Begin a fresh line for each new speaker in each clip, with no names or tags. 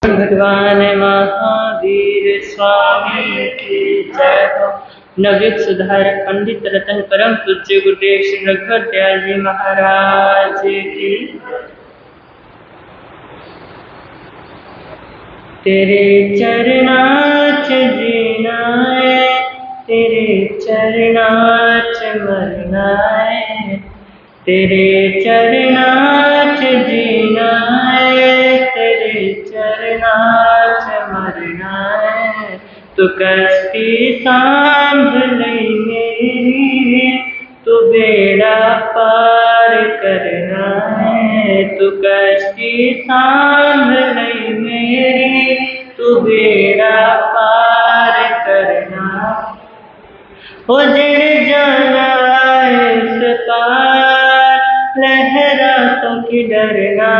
भगवान महावीर स्वामी की जय हो। नवयुग सुधारक पंडित रतन परम पूज्य गुरुदेव श्री रघुवर दयाल जी महाराज की। तेरे चरणाच जीना है, तेरे चरणाच मरना है, तेरे चरणाच जीना है, तेरे चरणाच मरना है। तू कष्टी सांभ ले मेरी, तू बेड़ा पार करना है। तू कष्टी सांभ ले मेरी, तू बेड़ा पार करना। हो जड़ जाना इस पार, लहरातों की डरना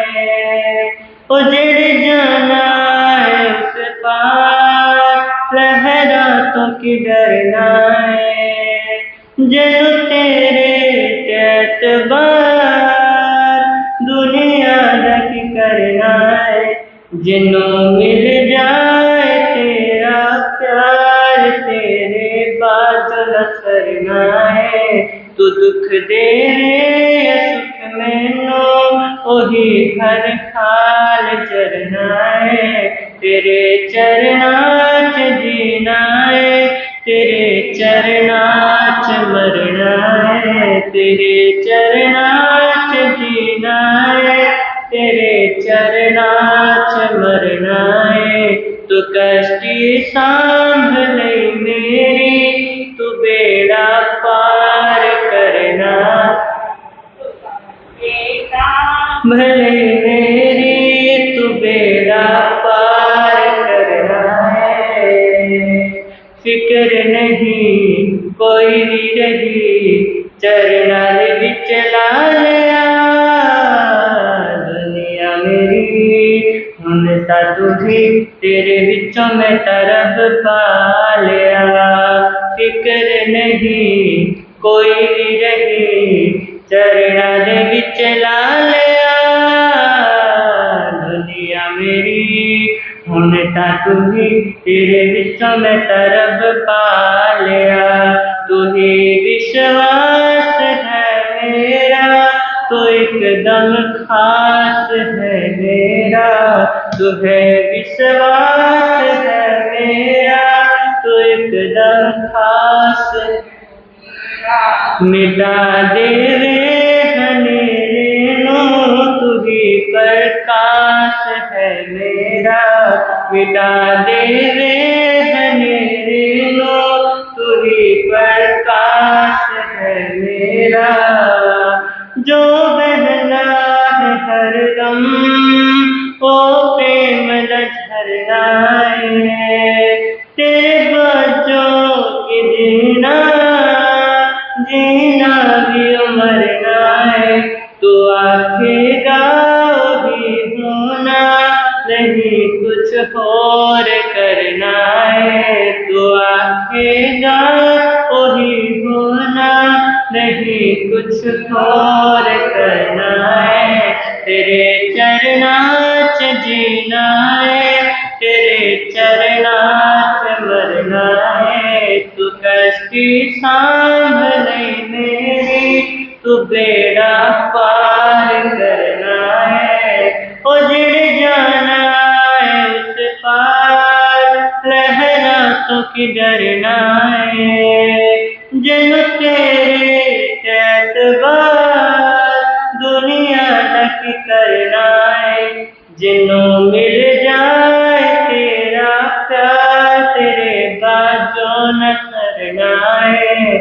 है। हो जड़ जाना इस पार, लहरातों की डरना है। जनु तेरे एतबार, दुनिया की करना है। जिन्हों मिल जाए तेरा प्यार, तेरे बाद न सरना है। तू दुख दे या सुख मैनो, ओही हर हाल जरना है। तेरे चरणाच जीना है, तेरे चरणाच मरना है। तेरे चरणाच जीना है, तेरे चरणाच मरना है। तू कष्टी सांभ ले मेरी, तू बेड़ा पार करना। भले मेरी, तू बेड़ा पार करना है। फिक्र नहीं कोई रही, चरणाल बिच ला लिया। दुनिया मेरी हुन ता तुझी, तेरे विचों मैं तरफ पा लिया। फिक्र नहीं कोई रही, चरणाल बिच ला लिया। दुनिया मेरी हुन ता तुझी, तेरे विचों मैं तरफ पा लिया। तू ही विश्वास है मेरा, तो एकदम खास है मेरा। तू है विश्वास है मेरा, तो एकदम खास है। मिटा देवे हनेरे नो, तू ही प्रकाश है मेरा। मिटा देवे हनेरे नो, तू ही प्रकाश है मेरा। जो बहना है हरदम, ओ प्रेम झरना है। तेरे बच्चों की जीना, जीना भी मरना है। तू आखेगा भी होना, नहीं कुछ और करना है। तू आखेगा वही होना, नहीं कुछ और करना है। तेरे चरणाच जीना है, तेरे चरणाच मरना है। तू कष्टी सांभ ले मेरी, तू बेड़ा पार करना है। ओ जिड़ जाना इस पार, लहरातों की डरना है। जिन तेरे एतबार, दुनिया तक करना है। जिन्हों मिल जाए तेरा प्यार, तेरे बाजों न सरना है।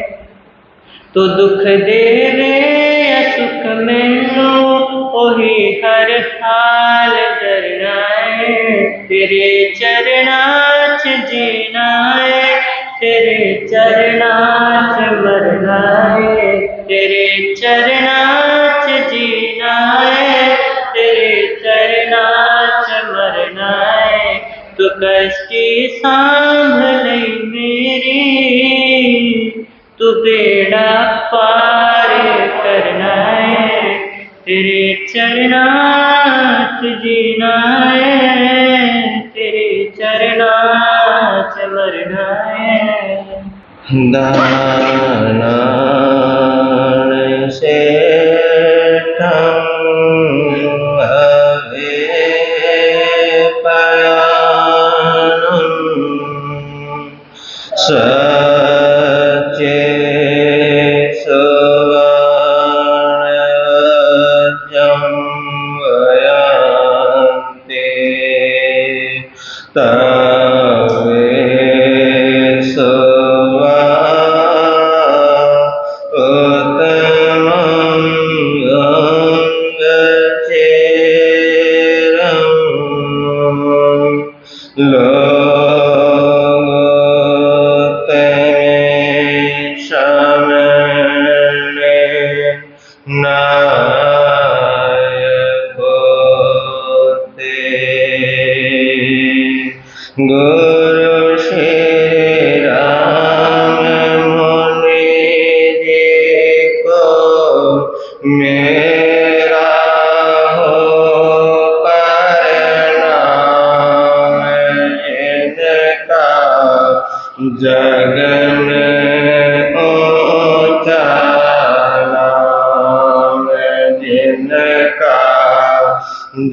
तो दुख देवे या सुख मैनो, ओही हर हाल जरना है। तेरे चरणाच जीना है, तेरे चरणाच मरना है। तेरे चरणाच जीना है, तेरे चरणाच मरना है। तू कष्टी सांभ ले मेरी, तू बेड़ा पार करना है। तेरे चरणाच जीना है,
दानान् श्रेष्ठं अवेपयानम् सच्चे सुवर्णवज्रं वयन्ते गुरु श्री राम मुनि जी को मेरा हो प्रणाम जिनका जग में ऊंचा नाम जिनका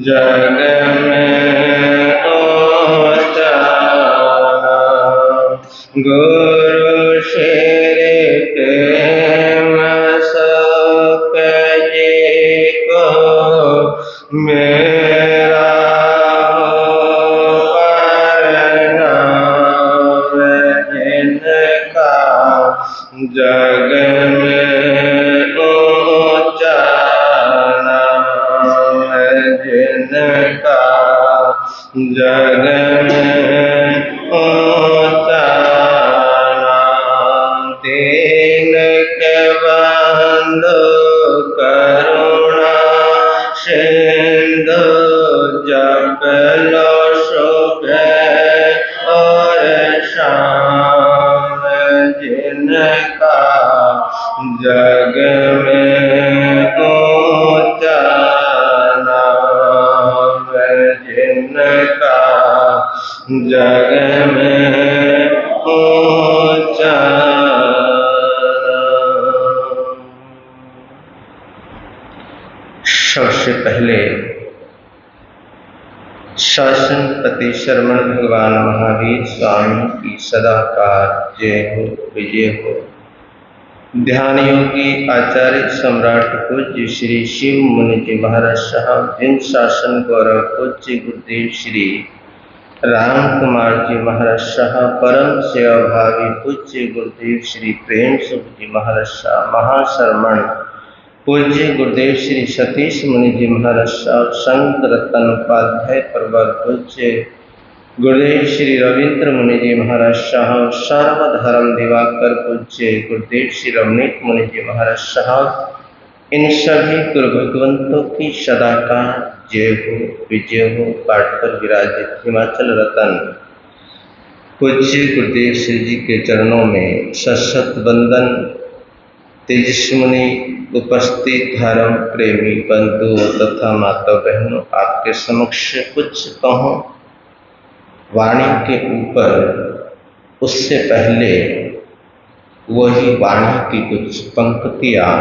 जग में ऊंचा गुरु श्री प्रेम सुख जी को मेरा प्रणाम जिनका जग में ऊंचा नाम जिनका जग में ऊंचा नाम दीन के बंधु करुणा सिंधु जप लो सुबह और शाम जिनका जग में ऊंचा नाम जिनका जग में ऊंचा नाम। सबसे पहले शासनपति शरमण भगवान महावीर स्वामी की सदाकाल जय हो विजय हो। ध्यान योगी आचार्य सम्राट पूज्य श्री शिव मुनि जी महाराज साहब, जिन शासन गौरव पूज्य गुरुदेव श्री राम कुमार जी महाराज साहब, परम सेवा भावी पूज्य गुरुदेव श्री प्रेम सुख जी महाराज साहब, महाशरमण पूज्य गुरुदेव श्री सतीश मुनि जी महाराज साहब, संत रतन उपाध्याय प्रवर पूज्य गुरुदेव श्री रविंद्र मुनि जी महाराज साहब, सर्वधर्म दिवाकर पूज्य गुरुदेव श्री रमणीक मुनि जी महाराज साहब, इन सभी गुरु भगवंतों की सदाकाल जय हो विजय हो। पाठ पर विराजित हिमाचल रतन पूज्य गुरुदेव श्री जी के चरणों में सशत वंदन। तेजस्विनी उपस्थित धर्म प्रेमी बंधुओं तथा माता बहनों, आपके समक्ष कुछ कहूँ वाणी के ऊपर, उससे पहले वही वाणी की कुछ पंक्तियाँ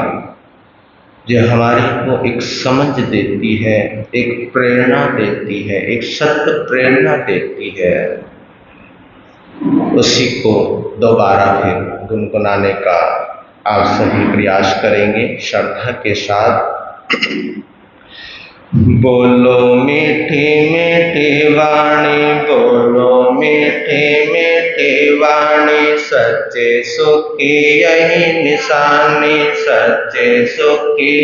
जो हमारे को एक समझ देती है, एक प्रेरणा देती है, एक सत्य प्रेरणा देती है, उसी को दोबारा फिर गुनगुनाने का आप सभी प्रयास करेंगे श्रद्धा के साथ। बोलो मीठी मीठी वाणी, बोलो मीठी मीठी वाणी, सच्चे सुखी यही निशानी, सच्चे सुखी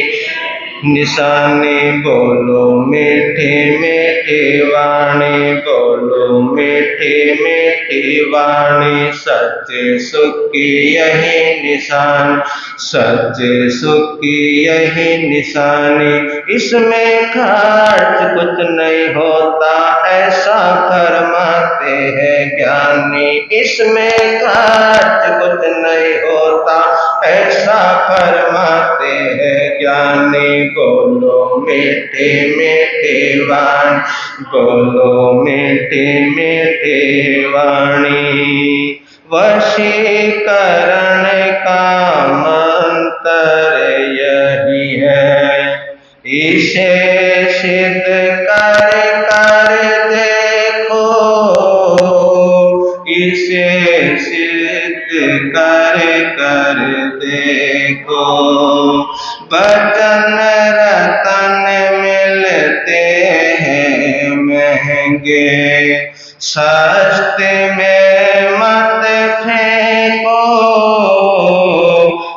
निशानी। बोलो मीठी मीठी वाणी, बोलो मीठी मीठी वाणी, सच्चे सुखी यही निशान, सच्चे सुखी यही निशानी। इसमें खर्च कुछ नहीं होता ऐसा फरमाते हैं ज्ञानी, इसमें खर्च कुछ नहीं होता ऐसा फरमाते हैं ज्ञानी। बोलो मीठे मीठे वाणी, बोलो मीठे मीठे वाणी, वशीकरण का मंत्र यही है, इसे सिद्ध कर कर देखो, इसे सिद्ध कर कर देखो। वचन रतन मिलते हैं महंगे, सस्ते में मत फेंको,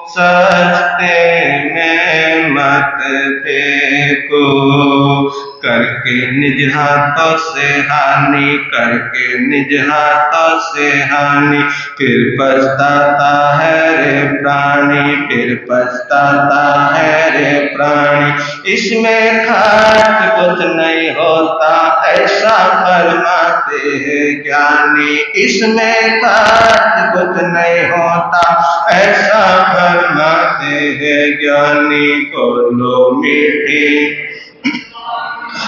सस्ते में मत फेंको। करके निज हाथों से हानि, करके निज हाथों से हानि, फिर पछताता है रे प्राणी, फिर पछताता है रे प्राणी। इसमें खर्च कुछ नहीं होता, ऐसा फरमाते हैं ज्ञानी। इसमें खर्च कुछ नहीं होता, ऐसा फरमाते हैं ज्ञानी। बोलो मीठी,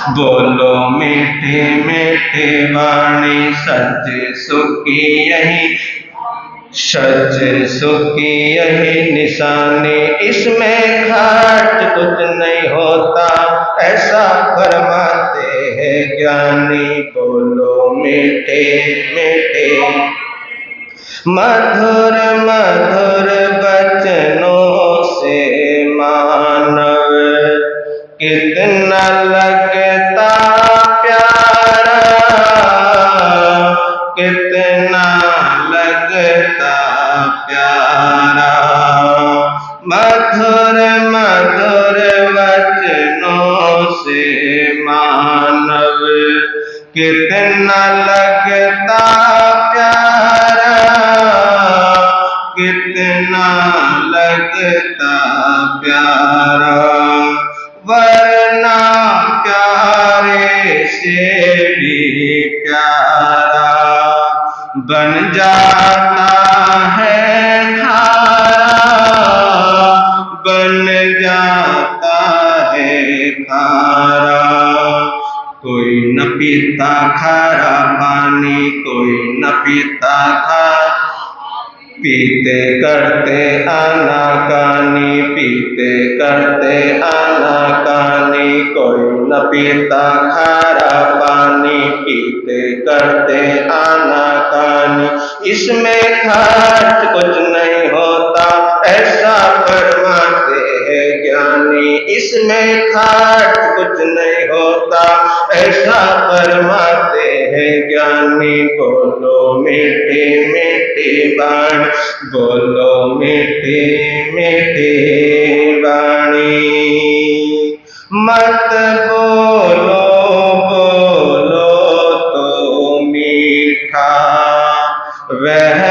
बोलो मीठी मीठी वाणी, सच सुखी यही, सच सुखी यही निशानी। इसमें खर्च कुछ नहीं होता, ऐसा फरमाते हैं ज्ञानी। बोलो मीठे मीठे, मधुर मधुर बचनों से मानव कितना लगता प्यारा, कितना लगता प्यारा। मधुर मधुर वचनों से मानव कितना लगता प्यारा, कितना लगता प्यारा। वरना प्यारे से भी प्यारा बन जाता है खारा, बन जाता है खारा। कोई न पीता खारा पानी, कोई न पीता खारा, पीते करते आनाकानी, पीते करते आनाकानी। कोई न पीता खारा पानी, पीते करते आनाकानी। इसमें खर्च कुछ नहीं होता, ऐसा फरमाते हैं ज्ञानी। इसमें खर्च कुछ नहीं होता, ऐसा फरमाते हैं ज्ञानी। बोलो मीठी मीठी वाणी, बोलो मीठी मीठी वाणी। मत बोलो बोलो तो मीठा, वह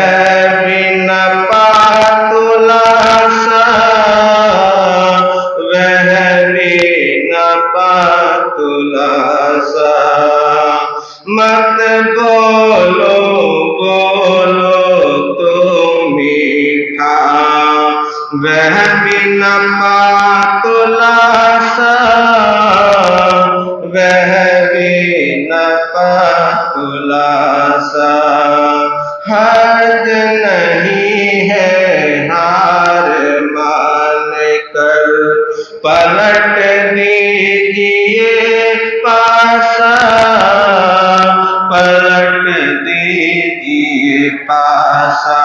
भी न पातुला सा, वह भी न पातुला सा। मत बोलो बोलो तो मीठा, वह भी न पातुला सा, वह भी न पातुला सा। हर्ज नहीं है हार मान कर, पलट दीजिए पासा, पलट दीजिए पासा।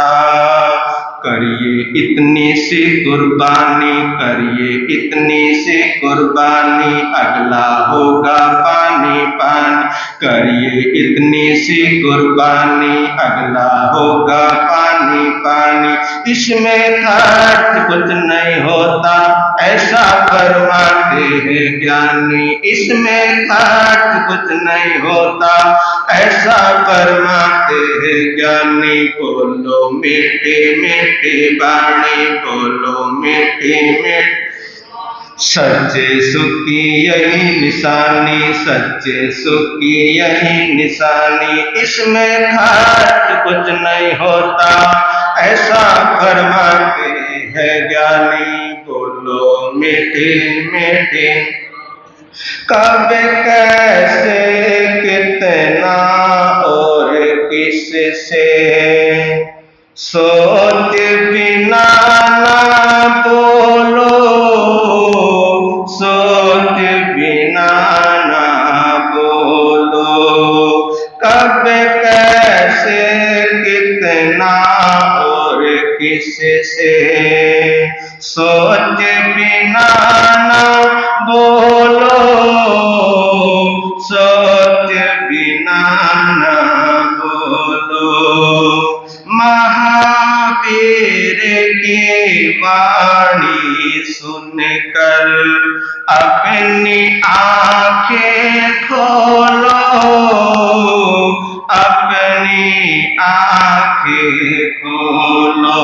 करिए इतनी सी कुर्बानी, करिए इतनी सी कुर्बानी, अगला होगा पानी पानी। करिए इतनी सी कुर्बानी, अगला होगा पानी पानी। इसमें खर्च कुछ नहीं होता, ऐसा फरमाते हैं ज्ञानी। इसमें खर्च कुछ नहीं होता, ऐसा फरमाते हैं ज्ञानी। बोलो मीठी मीठी वाणी, बोलो मीठी मीठी, सच्चे सुख की यही निशानी, सच्चे सुख की यही निशानी। इसमें खर्च कुछ नहीं होता, ऐसा फरमाते हैं ज्ञानी। बोलो मीठी मीठी, कब कैसे कितना और किससे सोच बिना ना बोलो, सोच बिना ना बोलो, कब कैसे कितना और किससे, सोच बिना ना बोलो, सोच बिना ना बोलो। महावीर की वाणी सुनकर अपनी आंखें खोलो, अपनी आंखें खोलो।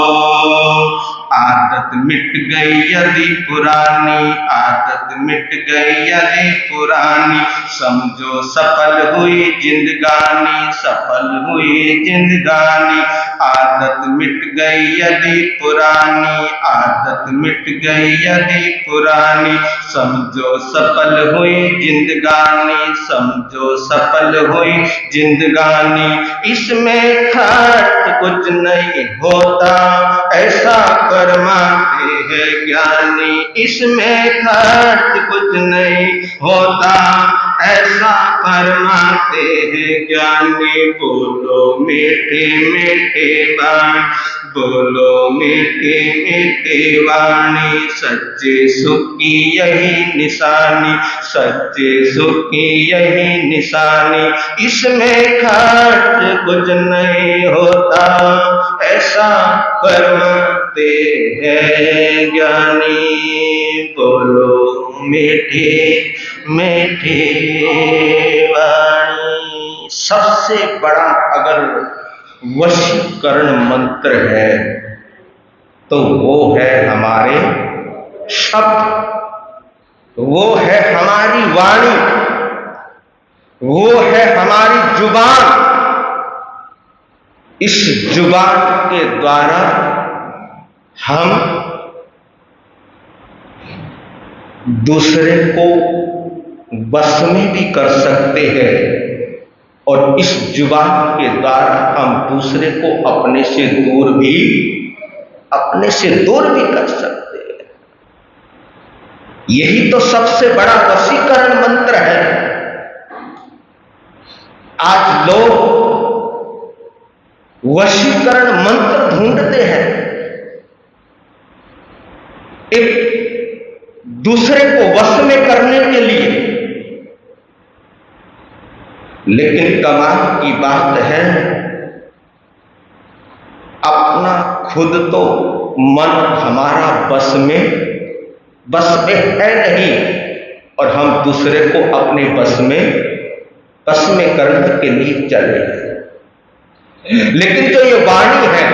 आदत मिट गई यदि पुरानी, आदत मिट गई यदि पुरानी, समझो सफल हुई जिंदगानी, सफल हुई जिंदगानी। आदत मिट गई यदि पुरानी, आदत मिट गई यदि पुरानी, समझो सफल हुई जिंदगानी, समझो सफल हुई जिंदगानी। इसमें खर्च कुछ नहीं होता, ऐसा फरमाते हैं ज्ञानी, इसमें खर्च कुछ नहीं होता, ऐसा फरमाते हैं ज्ञानी। बोलो मीठे मीठे बाणी, बोलो मीठे मीठे वाणी, सच्चे सुख की यही निशानी, सच्चे सुख की यही निशानी। इसमें खर्च कुछ नहीं होता, ऐसा फरमाते हैं ज्ञानी। बोलो मीठे मीठे वाणी। सबसे बड़ा अगर वशीकरण मंत्र है तो वो है हमारे शब्द, वो है हमारी वाणी, वो है हमारी जुबान। इस जुबान के द्वारा हम दूसरे को बस में भी कर सकते हैं और इस जुबान के द्वारा हम दूसरे को अपने से दूर भी कर सकते हैं। यही तो सबसे बड़ा वशीकरण मंत्र है। आज लोग वशीकरण मंत्र ढूंढते हैं, एक दूसरे को वश में करने के लिए, लेकिन कमाल की बात है अपना खुद तो मन हमारा बस में है नहीं और हम दूसरे को अपने बस में करने के लिए चले। लेकिन जो ये वाणी है,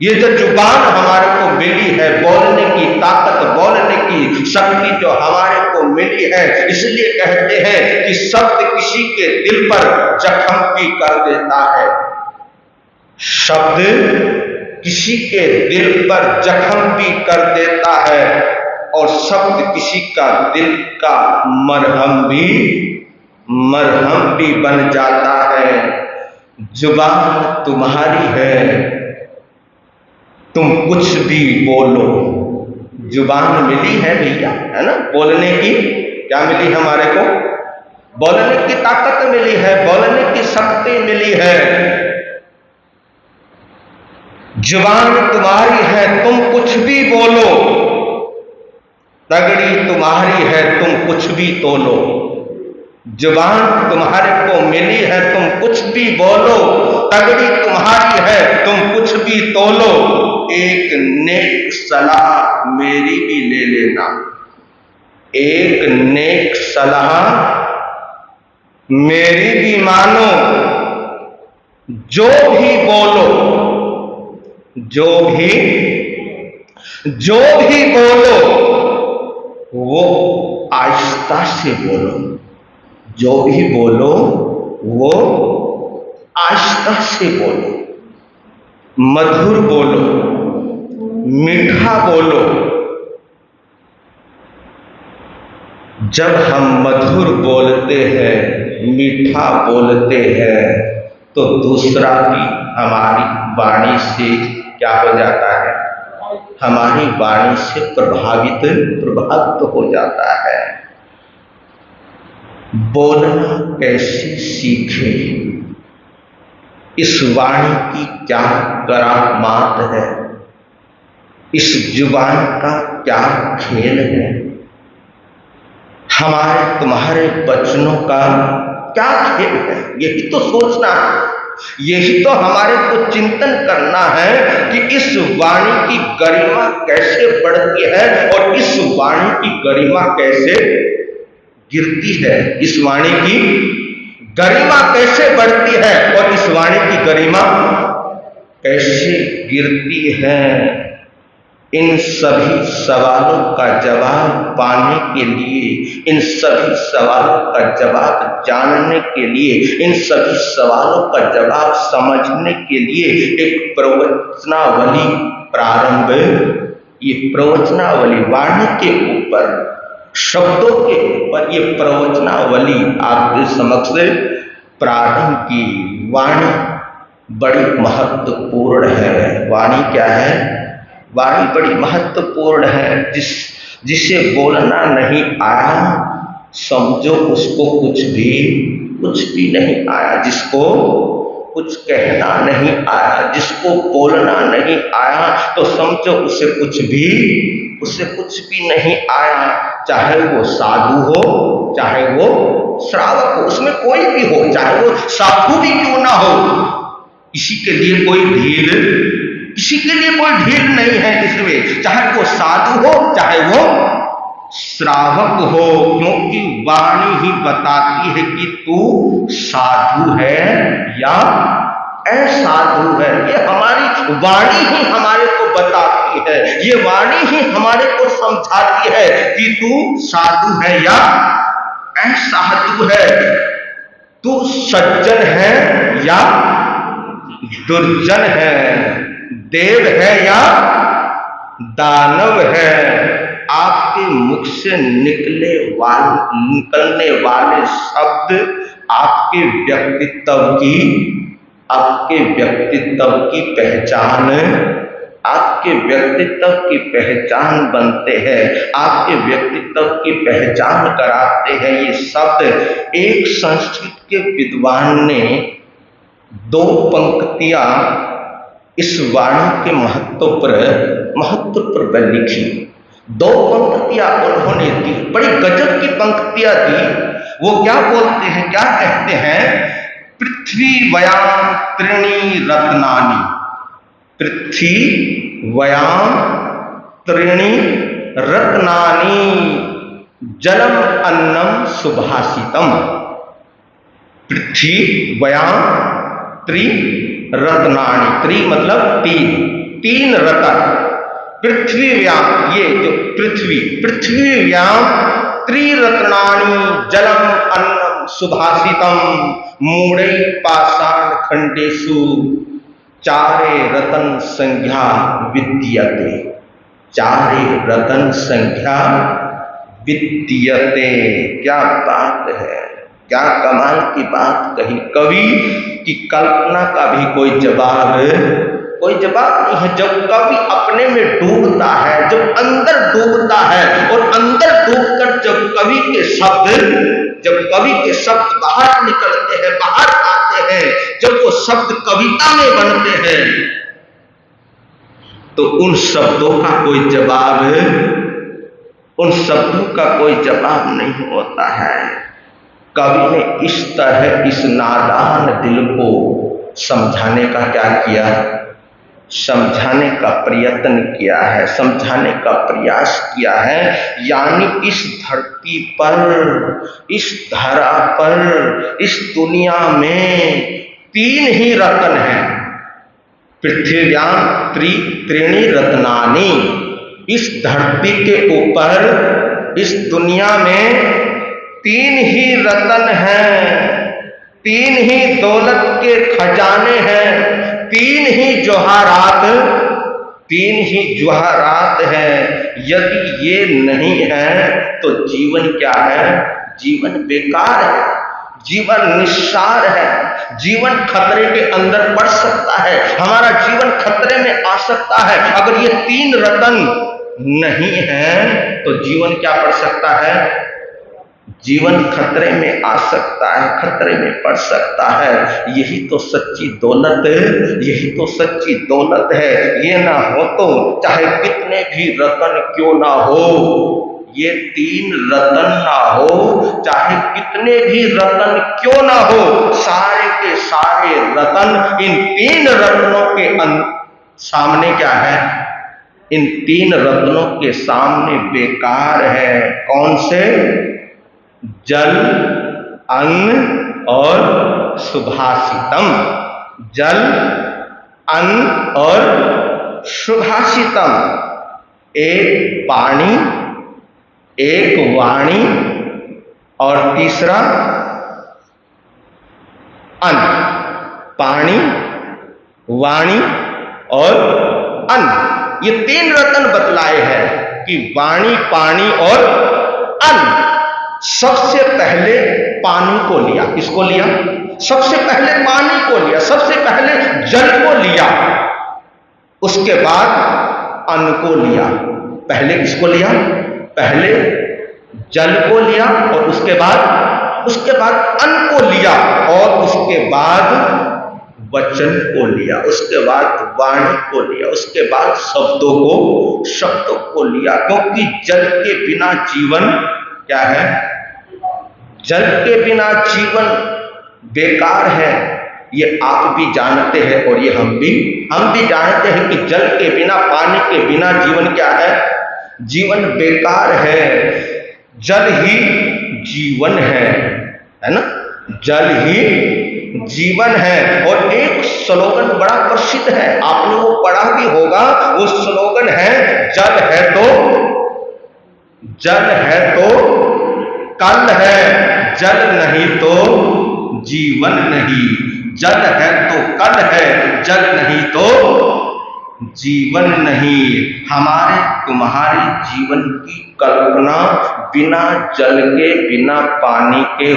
ये जो जुबान हमारे को मिली है, बोलने की ताकत, बोलने की शक्ति जो हमारे को मिली है, इसलिए कहते हैं कि शब्द किसी के दिल पर जख्म भी कर देता है। शब्द किसी के दिल पर जख्म भी कर देता है और शब्द किसी का दिल का मरहम भी बन जाता है। जुबान तुम्हारी है, तुम कुछ भी बोलो। जुबान मिली है भैया, है ना, बोलने की क्या मिली हमारे को? बोलने की ताकत मिली है, बोलने की शक्ति मिली है। जुबान तुम्हारी है, तुम कुछ भी बोलो। तगड़ी तुम्हारी है, तुम कुछ भी तोलो। जुबान तुम्हारे को मिली है, तुम कुछ भी बोलो। तगड़ी तुम्हारी है, तुम कुछ भी तोलो। एक नेक सलाह मेरी भी ले लेना, एक नेक सलाह मेरी भी मानो। जो भी बोलो, जो भी बोलो वो आहिस्ता से बोलो। जो भी बोलो वो आहिस्ता से बोलो, मधुर बोलो, मीठा बोलो। जब हम मधुर बोलते हैं, मीठा बोलते हैं तो दूसरा भी हमारी वाणी से क्या हो जाता है, हमारी वाणी से प्रभावित हो जाता है। बोलना कैसे सीखे, इस वाणी की क्या करामात है, इस जुबान का क्या खेल है, हमारे तुम्हारे वचनों का क्या खेल है। यही तो सोचना है, यही तो हमारे को चिंतन करना है कि इस वाणी की गरिमा कैसे बढ़ती है और इस वाणी की गरिमा कैसे गिरती है, इस वाणी की गरिमा कैसे बढ़ती है और इस वाणी की गरिमा कैसे गिरती है। इन सभी सवालों का जवाब पाने के लिए, इन सभी सवालों का जवाब जानने के लिए, इन सभी सवालों का जवाब समझने के लिए एक प्रवचनावली प्रारंभ, ये प्रवचनावली वाणी के ऊपर, शब्दों के ऊपर ये प्रवचनावली आपके समक्ष प्रारंभ की। वाणी बड़ी महत्वपूर्ण है। वाणी क्या है, वाणी बड़ी महत्वपूर्ण है। जिसे बोलना नहीं आया समझो उसको कुछ भी नहीं आया, जिसको कुछ कहना नहीं आया, जिसको बोलना नहीं आया तो समझो उसे कुछ भी नहीं आया। चाहे वो साधु हो, चाहे वो श्रावक हो, उसमें कोई भी हो, चाहे वो साधु भी क्यों ना हो, किसी के लिए कोई ढील नहीं है इसमें, चाहे वो साधु हो चाहे वो श्रावक हो, क्योंकि वाणी ही बताती है कि तू साधु है या असाधु है। ये हमारी वाणी ही हमारे को बताती है, ये वाणी ही हमारे को समझाती है कि तू साधु है या असाधु है, तू सज्जन है या दुर्जन है, देव है या दानव है। आपके मुख से निकलने वाले शब्द आपके व्यक्तित्व की पहचान, आपके व्यक्तित्व की पहचान बनते हैं, आपके व्यक्तित्व की पहचान कराते हैं। ये शब्द एक संस्कृत के विद्वान ने 2 पंक्तियां इस वाणी के महत्व पर लिखी। 2 पंक्तियां उन्होंने दी, बड़ी गजब की पंक्तियां दी। वो क्या बोलते हैं, क्या कहते हैं, पृथ्वी वयाम त्रीणि रत्नानि, पृथ्वी वयाम त्रीणि रत्नानि, जलम अन्नम सुभाषितम। पृथ्वी वयाम रत्नानि, त्रि मतलब 3 रत्न। पृथ्वीव्याम, ये जो पृथ्वीव्याम त्रिरत्नानि जलम अन्नम सुभाषितम, मूढ़ै पाषाण खंडेषु चारे रतन संज्ञा विद्यते, चारे रतन संज्ञा विद्यते। क्या बात है, क्या कमाल की बात कही। कवि की कल्पना का भी कोई जवाब नहीं है। जब कवि अपने में डूबता है, जब अंदर डूबता है और अंदर डूबकर जब कवि के शब्द बाहर निकलते हैं, बाहर आते हैं, जब वो शब्द कविता में बनते हैं, तो उन शब्दों का कोई जवाब नहीं होता है। कवि ने इस तरह इस नादान दिल को समझाने का क्या किया, समझाने का प्रयत्न किया है, समझाने का प्रयास किया है। यानी इस धरती पर, इस धरा पर, इस दुनिया में 3 ही रत्न हैं। पृथ्व्याम त्रीणि रत्नानि, इस धरती के ऊपर, इस दुनिया में 3 ही रत्न हैं, 3 ही दौलत के खजाने हैं, 3 ही जवाहरात हैं। यदि ये नहीं है तो जीवन क्या है, जीवन बेकार है। जीवन निस्सार है, जीवन खतरे के अंदर पड़ सकता है, हमारा जीवन खतरे में आ सकता है। अगर ये तीन रतन नहीं है तो जीवन क्या पड़ सकता है? जीवन खतरे में आ सकता है, खतरे में पड़ सकता है। यही तो सच्ची दौलत है, यही तो सच्ची दौलत है। ये ना हो तो चाहे कितने भी रतन क्यों ना हो, ये तीन रतन ना हो, चाहे कितने भी रतन क्यों ना हो, सारे के सारे रतन इन तीन रत्नों के सामने क्या है? इन तीन रत्नों के सामने बेकार है। कौन से? जल, अन्न और सुभाषितम। जल, अन्न और सुभाषितम। एक पानी, एक वाणी और तीसरा अन्न। पानी, वाणी और अन्न, ये तीन रत्न बतलाए हैं कि वाणी, पानी और अन्न। सबसे पहले पानी को लिया। किसको लिया? सबसे पहले पानी को लिया, सबसे पहले जल को लिया, उसके बाद अन्न को लिया। पहले किसको लिया? पहले जल को लिया और उसके बाद अन्न को लिया और उसके बाद वचन को लिया, उसके बाद वाणी को लिया, उसके बाद शब्दों को लिया। क्योंकि जल के बिना जीवन क्या है? जल के बिना जीवन बेकार है। ये आप भी जानते हैं और ये हम भी जानते हैं कि जल के बिना, पानी के बिना जीवन क्या है? जीवन बेकार है। जल ही जीवन है ना? जल ही जीवन है। और एक स्लोगन बड़ा प्रसिद्ध है, आपने वो पढ़ा भी होगा। वो स्लोगन है, जल है तो कल है, जल नहीं तो जीवन नहीं। जल है तो कल है, जल नहीं तो जीवन नहीं। हमारे तुम्हारे जीवन की कल्पना बिना जल के, बिना पानी के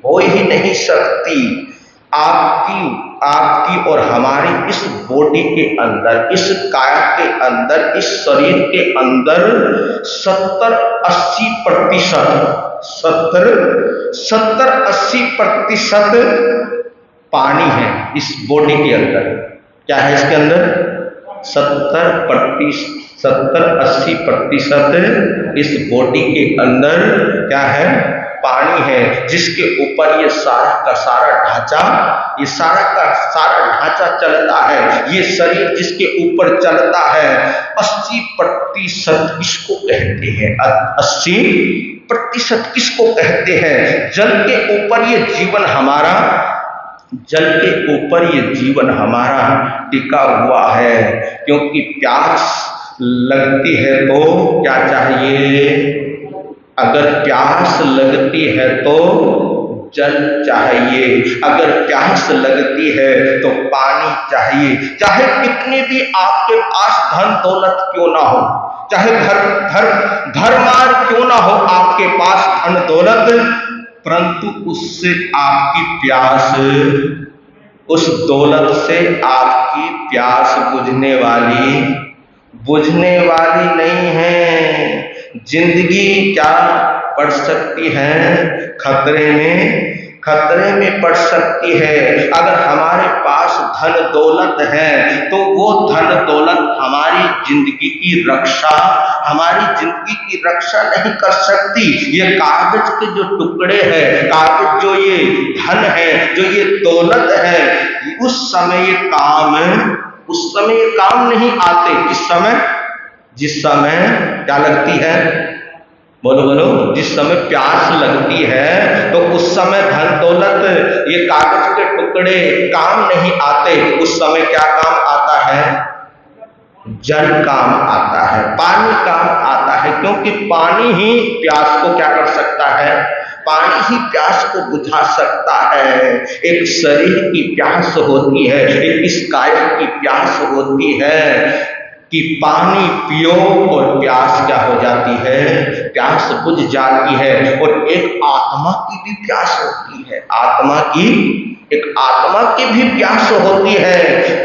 हो ही नहीं सकती। आपकी और हमारी इस बॉडी के अंदर, इस काया के अंदर, इस शरीर के अंदर 70-80% पानी है। इस बॉडी के अंदर क्या है? इसके अंदर 70-80% इस बॉडी के अंदर क्या है? पानी है, जिसके ऊपर ये सारा का सारा ढांचा चलता है। ये शरीर जिसके ऊपर चलता है, 80% किसको कहते हैं? 80% किसको कहते हैं? जल के ऊपर ये जीवन हमारा, जल के ऊपर ये जीवन हमारा टिका हुआ है। क्योंकि प्यास लगती है तो क्या चाहिए? अगर प्यास लगती है तो जल चाहिए, अगर प्यास लगती है तो पानी चाहिए। चाहे कितने भी आपके पास धन दौलत क्यों ना हो, चाहे धर्मार क्यों ना हो आपके पास धन दौलत, परंतु उससे आपकी प्यास, उस दौलत से आपकी प्यास बुझने वाली नहीं है। जिंदगी क्या पड़ सकती है? खतरे में पड़ सकती है। अगर हमारे पास धन दौलत है तो वो धन दौलत हमारी जिंदगी की रक्षा नहीं कर सकती। ये कागज के जो टुकड़े हैं, कागज जो ये धन है, जो ये दौलत है, उस समय ये काम नहीं आते। जिस समय क्या लगती है? बोलो, जिस समय प्यास लगती है तो उस समय धन दौलत, ये कागज के टुकड़े काम नहीं आते। उस समय क्या काम आता है? जल काम आता है, पानी काम आता है। क्योंकि पानी ही प्यास को क्या कर सकता है? पानी ही प्यास को बुझा सकता है। एक शरीर की प्यास होती है, एक इस काया की प्यास होती है। कि पानी पियो और प्यास क्या हो जाती है, प्यास बुझ जाती है। और एक आत्मा की भी प्यास होती है, आत्मा की, एक आत्मा की भी प्यास होती है।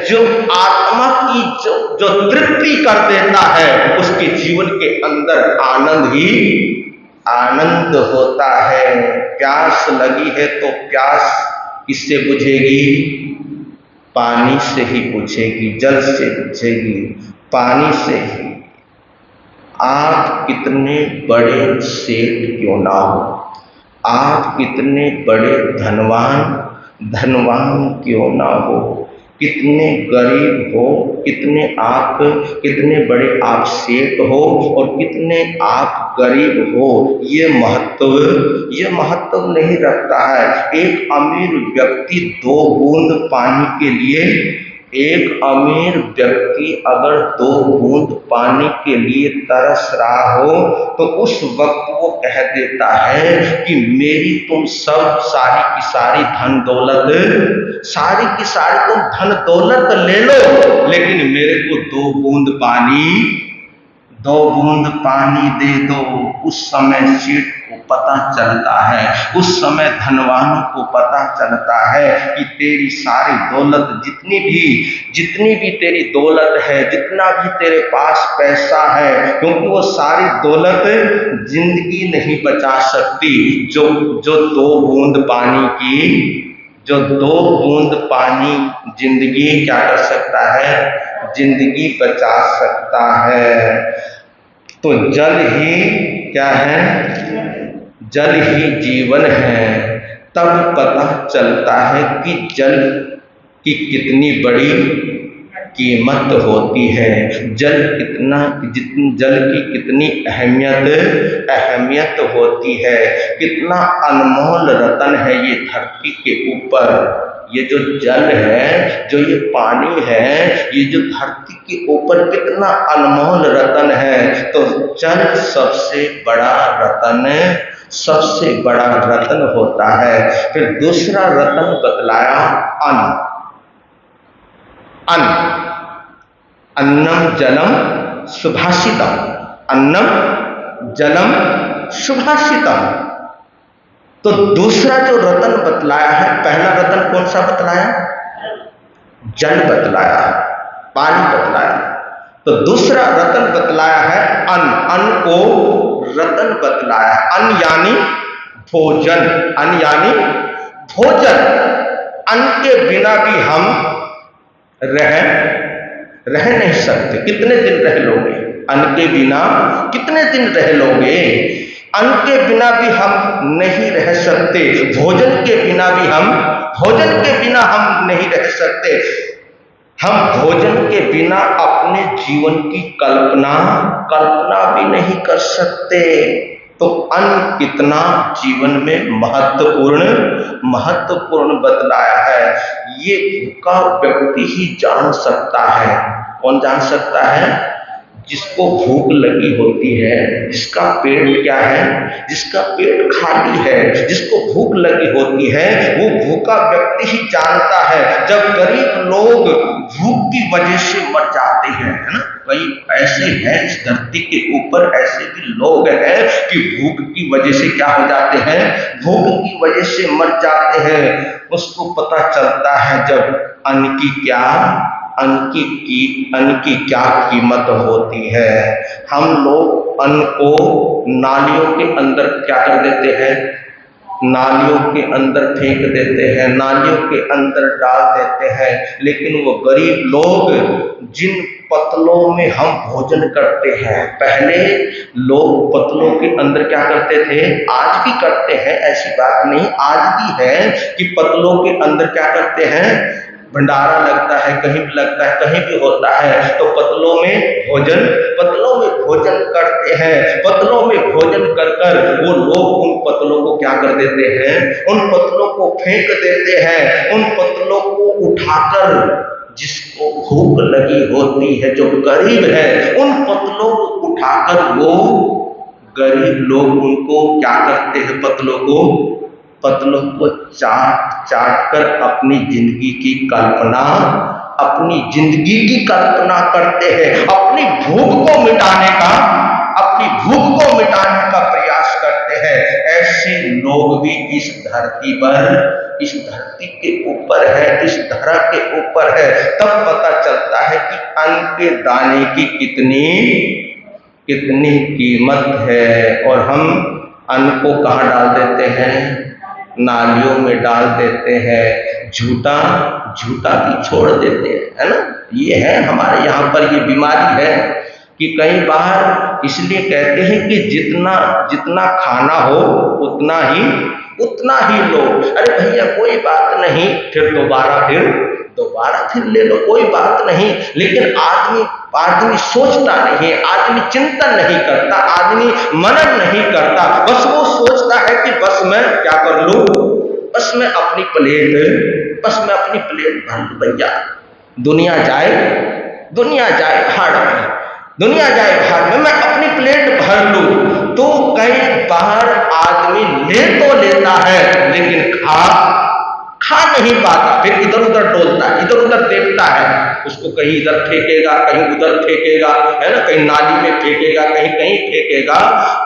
जो आत्मा की जो तृप्ति कर देता है, उसके जीवन के अंदर आनंद ही आनंद होता है। प्यास लगी है तो प्यास किससे बुझेगी? पानी से ही बुझेगी, जल से बुझेगी, पानी से ही। आप कितने बड़े सेठ क्यों ना हो, आप कितने बड़े धनवान क्यों ना हो, कितने गरीब हो, कितने बड़े आप सेठ हो और कितने आप गरीब हो, ये महत्व नहीं रखता है। एक अमीर व्यक्ति 2 बूंद पानी के लिए, एक अमीर व्यक्ति अगर 2 बूंद पानी के लिए तरस रहा हो तो उस वक्त वो कह देता है कि मेरी तुम सब सारी की सारी धन दौलत, सारी की सारी तुम धन दौलत ले लो, लेकिन मेरे को 2 बूंद पानी दे दो। उस समय सेठ को पता चलता है, उस समय धनवानों को पता चलता है कि तेरी सारी दौलत, जितनी भी तेरी दौलत है, जितना भी तेरे पास पैसा है, क्योंकि वो सारी दौलत जिंदगी नहीं बचा सकती। जो 2 बूंद पानी की, जो 2 बूंद पानी जिंदगी क्या कर सकता है? जिंदगी बचा सकता है। तो जल ही क्या है? जल ही जीवन है। तब पता चलता है कि जल की कितनी बड़ी कीमत होती है, जल की कितनी अहमियत होती है, कितना अनमोल रतन है ये धरती के ऊपर। ये जो जल है, जो ये पानी है, ये जो धरती के ऊपर कितना अनमोल रतन है। तो जल सबसे बड़ा रतन होता है। फिर दूसरा रतन बतलाया अन्न। अन्नम जलम सुभाषितम, अन्नम जलम सुभाषितम। तो दूसरा जो रतन बतलाया है, पहला रतन कौन सा बतलाया? जल बतलाया, पानी बतलाया। तो दूसरा रतन बतलाया है अन्न। अन्न को रतन बतलाया। अन्न यानी भोजन, अन्न यानी भोजन। अन्न के बिना भी हम रह नहीं सकते। कितने दिन रह लोगे? अन्न के बिना कितने दिन रह लोगे? अन्न के बिना भी हम नहीं रह सकते, भोजन के बिना हम नहीं रह सकते। हम भोजन के बिना अपने जीवन की कल्पना भी नहीं कर सकते। तो अन्न कितना जीवन में महत्वपूर्ण बतलाया है। ये भूखा व्यक्ति ही जान सकता है। कौन जान सकता है? जिसको भूख लगी होती है, जिसका पेट क्या है? जिसका पेट खाली है, जिसको भूख लगी होती है, वो भूखा व्यक्ति ही जानता है। जब गरीब लोग भूख की वजह से मर जाते हैं, है ना, कई ऐसे हैं इस धरती के ऊपर, ऐसे भी लोग हैं कि भूख की वजह से क्या हो जाते हैं? भूख की वजह से मर जाते हैं। उसको पता चलता है जब अन्न की क्या कीमत होती है। हम लोग अन्न को नालियों के अंदर क्या कर देते हैं? नालियों के अंदर फेंक देते हैं, नालियों के अंदर डाल देते हैं। लेकिन वो गरीब लोग जिन पतलों में हम भोजन करते हैं, पहले लोग पतलों के अंदर क्या करते थे? आज भी करते हैं, ऐसी बात नहीं, आज भी है कि पतलों के अंदर क्या करते हैं? भंडारा लगता है, कहीं भी लगता है, कहीं भी होता है। तो पतलों में भोजन करते हैं। पतलों में भोजन कर वो लोग उन पतलों को क्या कर देते हैं? उन पतलों को फेंक देते हैं। उन पतलों को उठाकर, जिसको भूख लगी होती है, जो गरीब है, उन पतलों को उठाकर वो गरीब लोग उनको क्या करते हैं? पतलों को चाट कर अपनी जिंदगी की कल्पना अपनी जिंदगी की कल्पना करते हैं, अपनी भूख को मिटाने का प्रयास करते हैं। ऐसे लोग भी इस धरती के ऊपर है, इस धरा के ऊपर है। तब पता चलता है कि अन्न के दाने की कितनी कीमत है। और हम अन्न को कहाँ डाल देते हैं? नालियों में डाल देते हैं, झूठा भी छोड़ देते हैं, है ना। ये है हमारे यहाँ पर ये बीमारी है कि कई बार इसलिए कहते हैं कि जितना खाना हो उतना ही लो। अरे भैया कोई बात नहीं, फिर दोबारा ले लो, कोई बात नहीं। लेकिन आदमी सोचता नहीं, आदमी चिंतन नहीं करता, आदमी मनन नहीं करता। बस वो सोचता है कि बस मैं क्या कर लूं, बस मैं अपनी प्लेट भर लूं। भैया दुनिया जाए भाड़ में, मैं अपनी प्लेट भर लूं। तो कई बार आदमी ले तो लेता है लेकिन खा नहीं पाता, फिर इधर उधर डोलता है, इधर उधर देखता है, उसको कहीं इधर फेंकेगा, कहीं उधर फेंकेगा, है ना, कहीं नाली में फेंकेगा, कहीं फेंकेगा।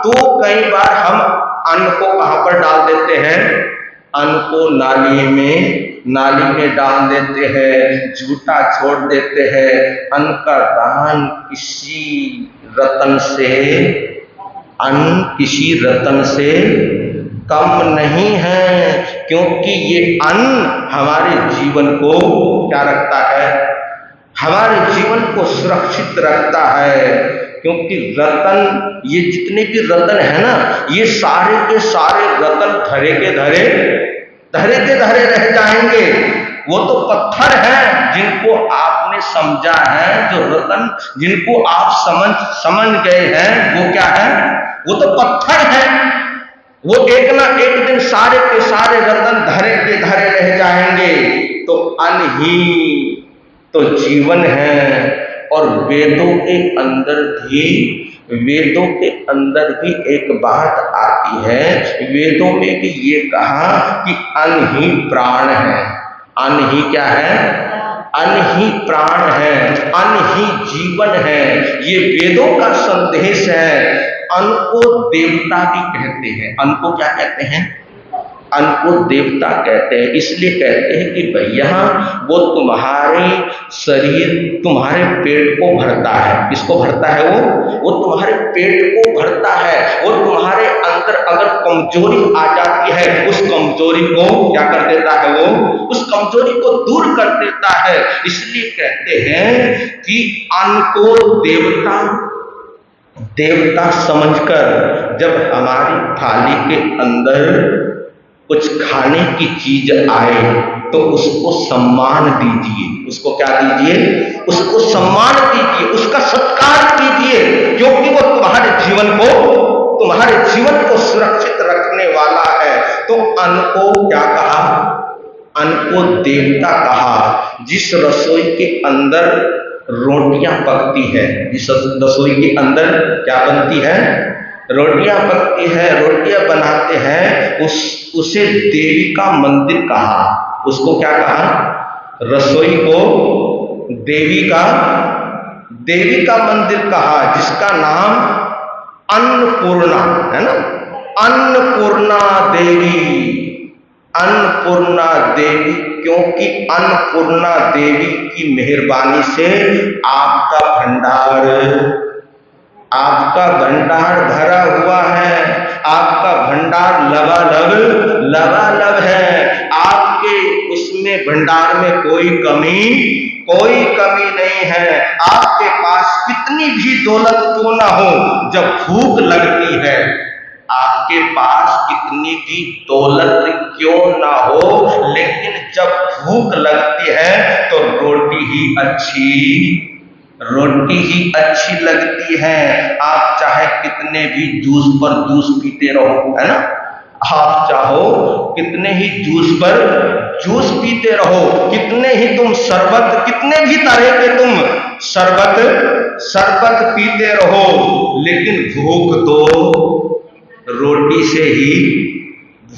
तो कई बार हम अन्न को कहां पर डाल देते हैं? अन्न को नाली में डाल देते हैं, झूठा छोड़ देते हैं। अन्न का दान किसी रतन से कम नहीं है, क्योंकि ये अन्न हमारे जीवन को क्या रखता है? हमारे जीवन को सुरक्षित रखता है। क्योंकि रतन, ये जितने भी रतन है ना, ये सारे के सारे रतन धरे के धरे रह जाएंगे। वो तो पत्थर हैं जिनको आपने समझा है, जो रतन जिनको आप समझ गए हैं, वो क्या है? वो तो पत्थर हैं। वो एक ना एक दिन सारे के सारे रतन धरे के धरे रह जाएंगे। तो अन्न ही तो जीवन है। और वेदों के अंदर भी एक बात आती है। वेदों में भी ये कहा कि अन्न ही प्राण है। अन्न ही क्या है? अन्न ही प्राण है, अन्न ही जीवन है। ये वेदों का संदेश है। अन्न को देवता भी कहते हैं। अन्न को क्या कहते हैं? अन्न को देवता कहते हैं। इसलिए कहते हैं कि भैया वो तुम्हारे शरीर, तुम्हारे पेट को भरता है। किसको भरता है? वो तुम्हारे पेट को भरता है। वो तुम्हारे अंदर अगर कमजोरी आ जाती है, उस कमजोरी को क्या कर देता है? वो उस कमजोरी को दूर कर देता है। इसलिए कहते हैं कि अन्न को देवता समझकर जब हमारी थाली के अंदर कुछ खाने की चीज आए तो उसको सम्मान दीजिए। उसको क्या दीजिए? उसको सम्मान दीजिए, उसका सत्कार कीजिए, क्योंकि वो तुम्हारे जीवन को सुरक्षित रखने वाला है। तो अन्न को क्या कहा? अन्न को देवता कहा। जिस रसोई के अंदर रोटियां पकती है, जिस रसोई के अंदर क्या बनती है? रोटियां पकती है, रोटियां बनाते हैं, उसे देवी का मंदिर कहा। उसको क्या कहा? रसोई को देवी का मंदिर कहा, जिसका नाम अन्नपूर्णा है ना। अन्नपूर्णा देवी, क्योंकि अन्नपूर्णा देवी की मेहरबानी से आपका भंडार भरा हुआ है, आपका भंडार लबालब है। आपके उसमें भंडार में कोई कमी नहीं है। आपके पास कितनी भी दौलत क्यों ना हो, जब भूख लगती है, आपके पास कितनी भी दौलत क्यों ना हो, लेकिन जब भूख लगती है तो रोटी ही अच्छी लगती है। आप चाहे कितने भी जूस पर जूस पीते रहो, है ना, आप चाहो कितने ही जूस पर जूस पीते रहो, कितने ही तुम शरबत, कितने भी तरह के तुम शरबत पीते रहो, लेकिन भूख तो रोटी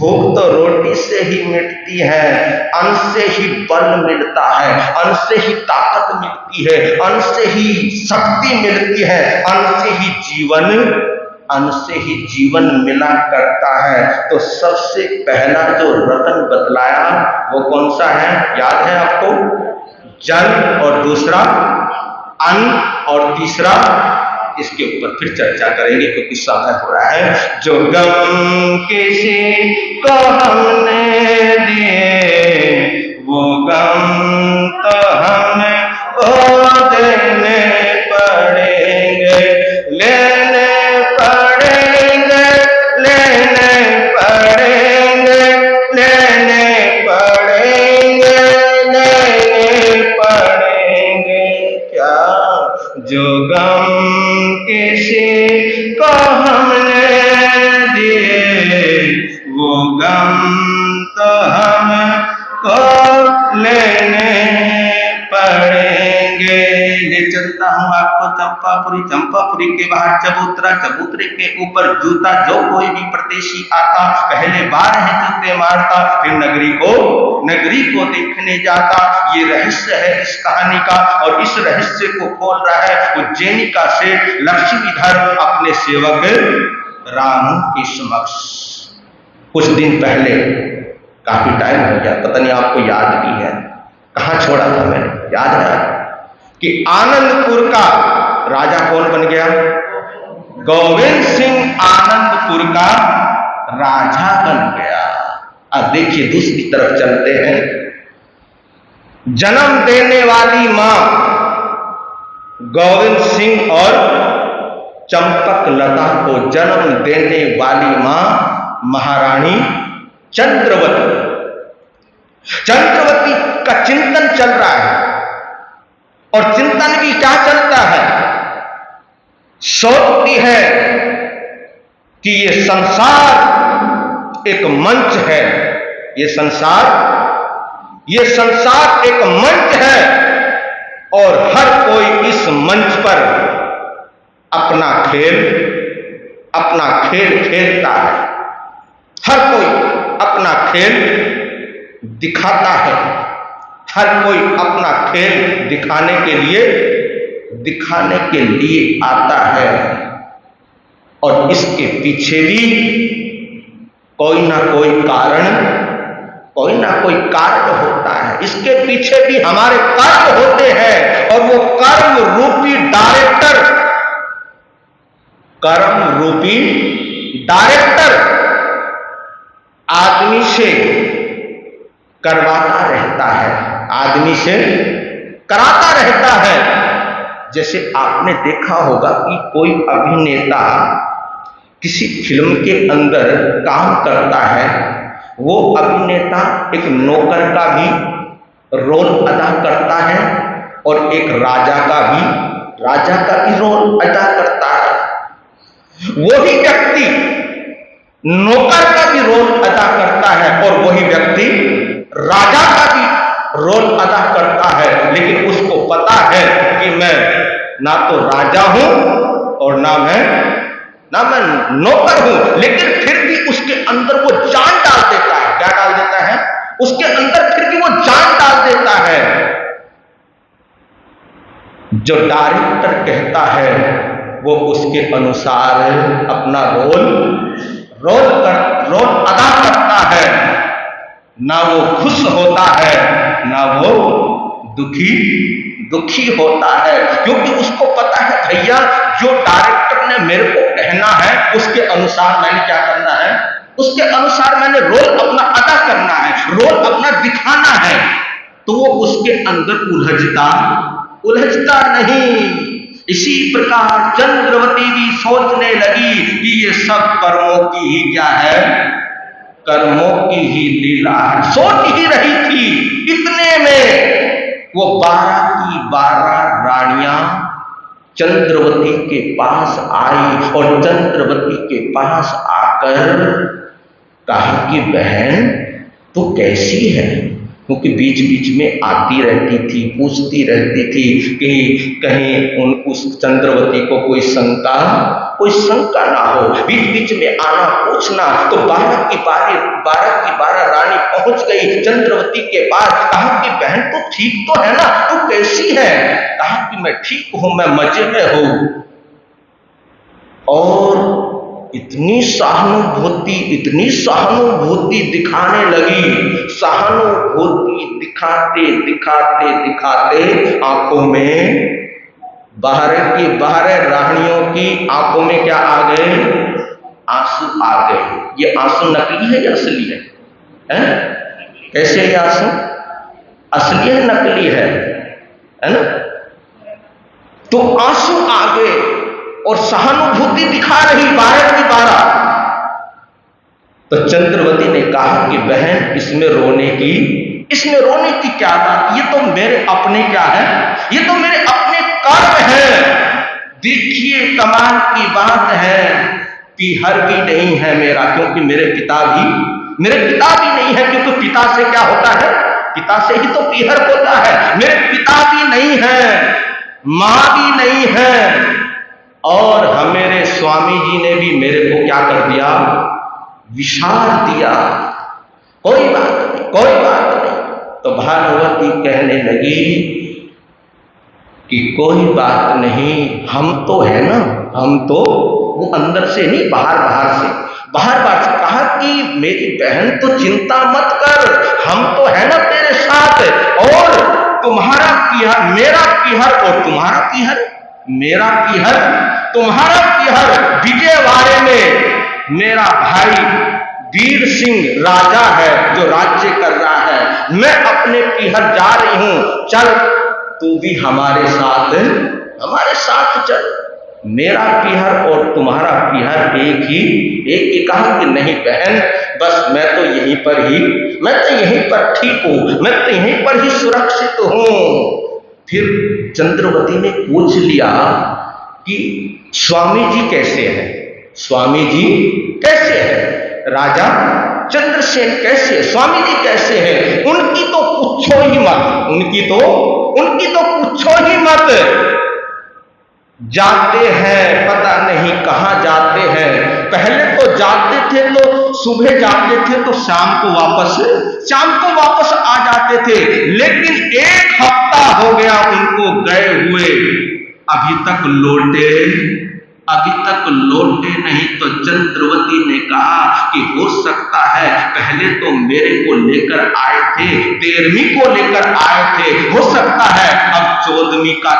भूख तो रोटी से ही मिटती है, अन्न से ही बल मिलता है, अन्न से ही ताकत मिलती है, अन्न से ही शक्ति मिलती है, अन्न से ही जीवन मिला करता है। तो सबसे पहला जो रतन बतलाया वो कौन सा है, याद है आपको? जल, और दूसरा अन्न, और तीसरा इसके ऊपर फिर चर्चा करेंगे क्योंकि समय हो रहा है। जो गम किसी को हमने दिए वो गम तो हमें को देने पड़ेंगे, लेने पड़ेंगे, लेने पड़ेंगे, लेने पड़ेंगे, लेने पड़ेंगे। क्या? जो गम किसी को हमने दिए वो गम तो हमको लेने पड़ेंगे। ले चलता हूँ आपको चंपापुरी, चंपापुरी के बाहर चबूतरा, चबूतरे के ऊपर जूता। जो कोई भी परदेशी आता पहले 12 जूते मारता, फिर नगरी को देखने जाता। ये रहस्य है इस कहानी का, और इस रहस्य को खोल रहा है उज्जैनी का सेठ लक्ष्मीधर अपने सेवक रामू के समक्ष। कुछ दिन पहले, काफी टाइम हो गया, पता नहीं आपको याद भी है, कहां छोड़ा था मैंने, याद है कि आनंदपुर का राजा कौन बन गया? गोविंद सिंह आनंदपुर का राजा बन गया। अब देखिए दूसरी तरफ चलते हैं। जन्म देने वाली मां गोविंद सिंह और चंपक लता को जन्म देने वाली मां महारानी चंद्रवती का चिंतन चल रहा है। और चिंतन भी क्या चलता है? सोचती है कि ये संसार एक मंच है, ये संसार एक मंच है, और हर कोई इस मंच पर अपना खेल खेलता है। हर कोई अपना खेल दिखाता है, हर कोई अपना खेल दिखाने के लिए आता है। और इसके पीछे भी कोई ना कोई कारण होता है। इसके पीछे भी हमारे कर्म होते हैं, और वो कर्म रूपी डायरेक्टर आदमी से करवाता रहता है, आदमी से कराता रहता है। जैसे आपने देखा होगा कि कोई अभिनेता किसी फिल्म के अंदर काम करता है, वो अभिनेता एक नौकर का भी रोल अदा करता है और एक राजा का भी रोल अदा करता है। वही व्यक्ति नौकर का भी रोल अदा करता है और वही व्यक्ति राजा का भी रोल अदा करता है। लेकिन उसको पता है कि मैं ना तो राजा हूं और ना मैं नौकर हूं, लेकिन फिर भी उसके अंदर वो जान डाल देता है। क्या डाल देता है? उसके अंदर फिर भी वो जान डाल देता है। जो डायरेक्टर कहता है वो उसके अनुसार अपना रोल अदा करता है। ना वो खुश होता है, ना वो दुखी होता है, क्योंकि उसको पता है भैया जो डायरेक्टर ने मेरे को कहना है उसके अनुसार मैंने क्या करना है, उसके अनुसार मैंने रोल अपना अदा करना है, रोल अपना दिखाना है। तो वो उसके अंदर उलझता नहीं। इसी प्रकार चंद्रवती भी सोचने लगी कि ये सब कर्मों की ही क्या है, कर्मों की ही लीला है। सोच ही रही थी, इतने में वो 12 की 12 रानियां चंद्रवती के पास आई और चंद्रवती के पास आकर कहा कि बहन तू कैसी है, क्योंकि बीच बीच में आती रहती थी, पूछती रहती थी कि कहीं उस चंद्रवती को कोई शंका कोई शंका ना हो, बीच बीच में आना पूछना। तो 12 की 12 रानी पहुंच गई चंद्रवती के पास। कहा कि बहन तू ठीक तो है ना, तू कैसी है? कहा कि मैं ठीक हूं, मैं मजे में हूं। और इतनी सहानुभूति दिखाने लगी। सहानुभूति दिखाते दिखाते दिखाते आंखों में, बाहर रानियों की आंखों में क्या आ गए? आंसू आ गए। ये आंसू नकली है या असली है? कैसे ये आंसू? असली है नकली है ना? तो आंसू आ गए और सहानुभूति दिखा रही 12 की 12। तो चंद्रवती ने कहा कि बहन इसमें रोने की क्या बात? ये तो मेरे अपने क्या है? ये तो मेरे अपने कर्म है। देखिए कमाल की बात है, पीहर भी नहीं है मेरा, क्योंकि मेरे पिता भी नहीं है। क्योंकि पिता से क्या होता है? पिता से ही तो पीहर होता है। मेरे पिता भी नहीं है, मां भी नहीं है, और मेरे स्वामी जी ने भी मेरे को क्या कर दिया? विसार दिया। कोई बात नहीं। तो भानुवती कहने लगी कि कोई बात नहीं, हम तो है ना, हम तो, वो अंदर से नहीं, बाहर से कहा कि मेरी बहन तो चिंता मत कर, हम तो है ना तेरे साथ। और तुम्हारा पीहर, मेरा पीहर और तुम्हारा पीहर, मेरा पीहर तुम्हारा पीहर विजयवाड़े में मेरा भाई वीर सिंह राजा है जो राज्य कर रहा है। मैं अपने पीहर जा रही हूं, चल तू भी हमारे साथ चल। मेरा पीहर और तुम्हारा पीहर एक ही। कहा कि नहीं बहन, बस मैं तो यहीं पर ठीक हूं, मैं तो यहीं पर ही सुरक्षित हूं। फिर चंद्रवती ने पूछ लिया कि स्वामी जी कैसे हैं? स्वामी जी कैसे हैं? राजा चंद्रसेन कैसे है? स्वामी जी कैसे हैं? उनकी तो पूछो ही मत, उनकी तो पूछो ही मत। जाते हैं, पता नहीं कहां जाते हैं। पहले तो जाते थे तो सुबह जाते थे तो शाम को वापस आ जाते थे, लेकिन 1 हफ्ता हो गया उनको गए हुए, अभी तक लौटे नहीं। तो चंद्रवती ने कहा कि हो सकता है पहले तो मेरे को लेकर आए थे, 13वीं को लेकर आए थे, हो सकता है अब 14वीं का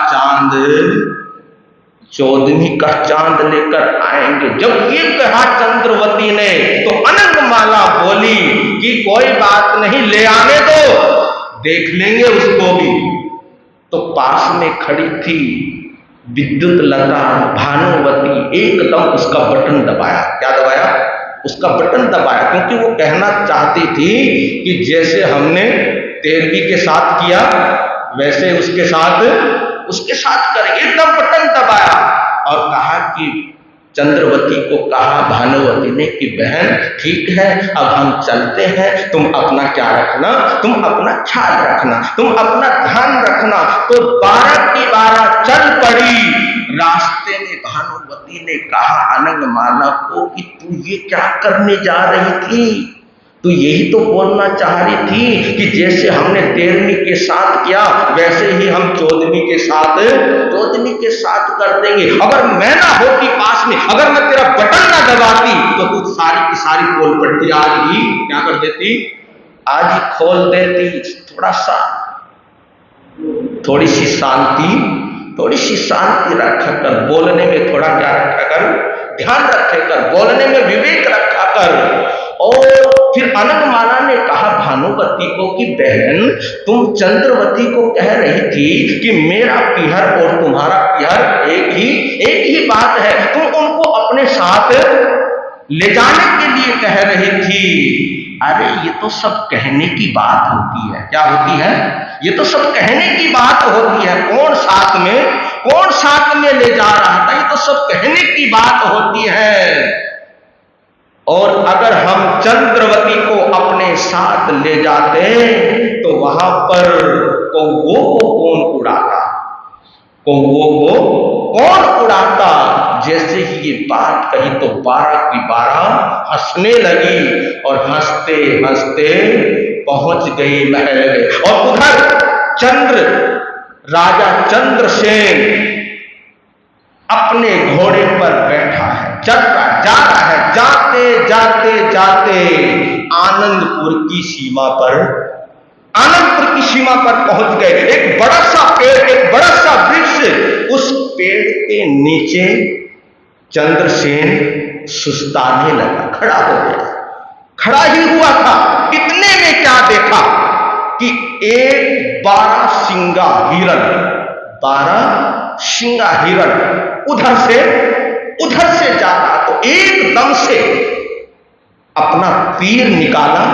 चांद लेकर आएंगे। जब ये कहा चंद्रवती ने तो अनंगमाला बोली कि कोई बात नहीं, ले आने दो, देख लेंगे उसको भी। तो पास में खड़ी थी विद्युत लता भानुवती, एकदम उसका बटन दबाया। क्या दबाया? उसका बटन दबाया, क्योंकि वो कहना चाहती थी कि जैसे हमने 13वीं के साथ किया वैसे उसके साथ करें। एकदम बटन दबाया और कहा कि चंद्रवती को कहा भानुवती ने कि बहन ठीक है, अब हम चलते हैं, तुम अपना क्या रखना, तुम अपना ख्याल रखना, तुम अपना ध्यान रखना। तो 12 की 12 चल पड़ी। रास्ते में भानुवती ने कहा अनंगमाला को कि तू ये क्या करने जा रही थी? तू यही तो बोलना चाह रही थी कि जैसे हमने 13वीं के साथ किया वैसे ही हम 14वीं के साथ कर देंगे। अगर मैं ना होती पास में, अगर मैं तेरा बटन ना दबाती तो तू सारी की सारी पोल पट्टी आज ही क्या कर देती? आज ही खोल देती। थोड़ी सी शांति रखा कर, बोलने में थोड़ा क्या रखा कर, ध्यान रखे कर, बोलने में विवेक रखा कर। और फिर अनंगमाला ने कहा भानुवती को कि बहन तुम चंद्रवती को कह रही थी कि मेरा पीहर और तुम्हारा पीहर एक ही बात है, तुम उनको अपने साथ ले जाने के लिए कह रही थी। अरे ये तो सब कहने की बात होती है। क्या होती है? ये तो सब कहने की बात होती है। कौन साथ में ले जा रहा था? ये तो सब कहने की बात होती है। और अगर हम चंद्रवती को अपने साथ ले जाते तो वहां पर कौवों को कौन उड़ाता? जैसे ही ये बात कही तो 12 की 12 हंसने लगी और हंसते हंसते पहुंच गई महल में। और उधर राजा चंद्रसेन अपने घोड़े पर बैठा है, चल रहा जा रहा है, जाते जाते जाते आनंदपुर की सीमा पर पहुंच गए। एक बड़ा सा पेड़, एक बड़ा सा वृक्ष, उस पेड़ के नीचे चंद्रसेन सुस्ताने लगा, खड़ा हो गया। खड़ा ही हुआ था, इतने में क्या देखा कि एक 12 सिंगा हिरण उधर से जा रहा, तो एकदम से अपना तीर निकाला।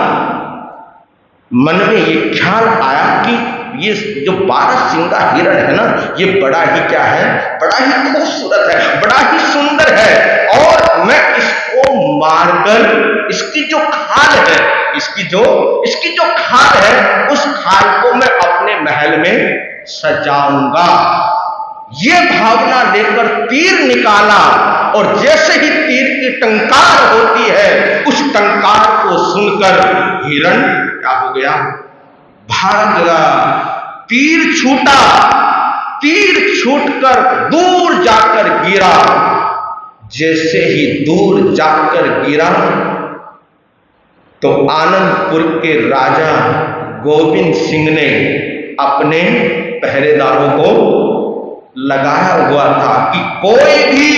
मन में ये ख्याल आया कि ये जो 12 सिंगा हिरण है ना, ये बड़ा ही क्या है, बड़ा ही खूबसूरत है, बड़ा ही सुंदर है, और मैं इसको मारकर इसकी जो खाल है उस खाल को मैं अपने महल में सजाऊंगा। ये भावना लेकर तीर निकाला, और जैसे ही तीर की टंकार होती है, उस टंकार को सुनकर हिरण क्या हो गया, भाग गया। तीर छूटकर दूर जाकर गिरा। जैसे ही दूर जाकर गिरा तो आनंदपुर के राजा गोविंद सिंह ने अपने पहरेदारों को लगाया हुआ था कि कोई भी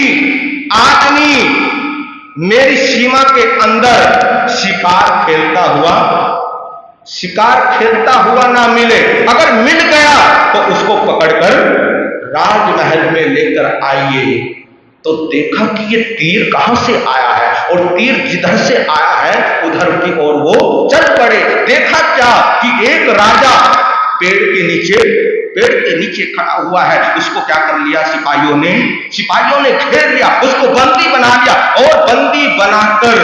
आदमी मेरी सीमा के अंदर शिकार खेलता हुआ ना मिले। अगर मिल गया तो उसको पकड़कर राजमहल में लेकर आइए। तो देखा कि ये तीर कहां से आया है, और तीर जिधर से आया है उधर की ओर वो चल पड़े। देखा क्या कि एक राजा पेड़ के नीचे खड़ा हुआ है। उसको क्या कर लिया सिपाहियों ने घेर लिया, उसको बंदी बना लिया, और बंदी बनाकर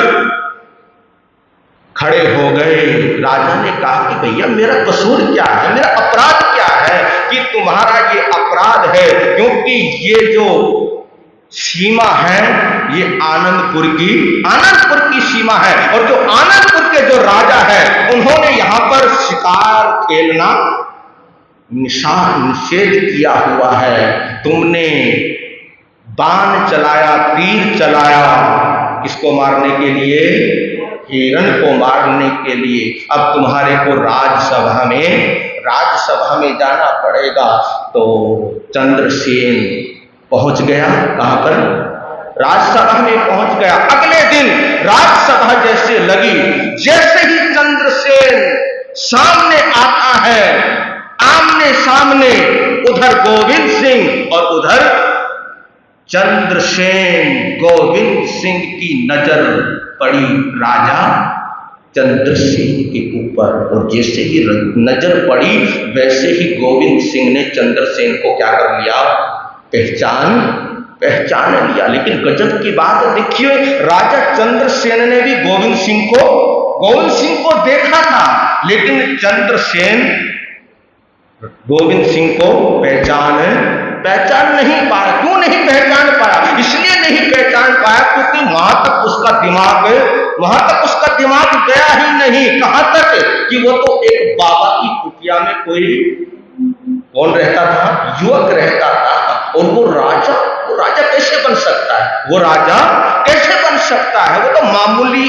खड़े हो गए। राजा ने कहा कि भैया मेरा कसूर क्या है, मेरा अपराध क्या है कि तुम्हारा ये अपराध है, क्योंकि ये जो सीमा है ये आनंदपुर की सीमा है, और जो आनंदपुर के जो राजा है उन्होंने यहां पर शिकार खेलना निषेध किया हुआ है। तुमने बाण चलाया, तीर चलाया, किसको मारने के लिए, हिरण को मारने के लिए। अब तुम्हारे को राजसभा में जाना पड़ेगा। तो चंद्रसेन पहुंच गया, कहां पर, राजसभा में पहुंच गया। अगले दिन राजसभा जैसे लगी, जैसे ही चंद्रसेन सामने आता है, आमने सामने, उधर गोविंद सिंह और उधर चंद्रसेन। गोविंद सिंह की नजर पड़ी राजा चंद्रसेन के ऊपर, और जैसे ही नजर पड़ी वैसे ही गोविंद सिंह ने चंद्रसेन को क्या कर लिया, पहचान लिया। लेकिन गजब की बात देखिए, राजा चंद्रसेन ने भी गोविंद सिंह को देखा था, लेकिन चंद्रसेन गोविंद सिंह को पहचान नहीं पाया। क्यों नहीं पहचान पाया? इसलिए नहीं पहचान पाया क्योंकि वहां तक उसका दिमाग गया ही नहीं। कहां तक कि वो तो एक बाबा की कुटिया में कोई कौन रहता था, युवक रहता था, और वो राजा कैसे बन सकता है, वो तो मामूली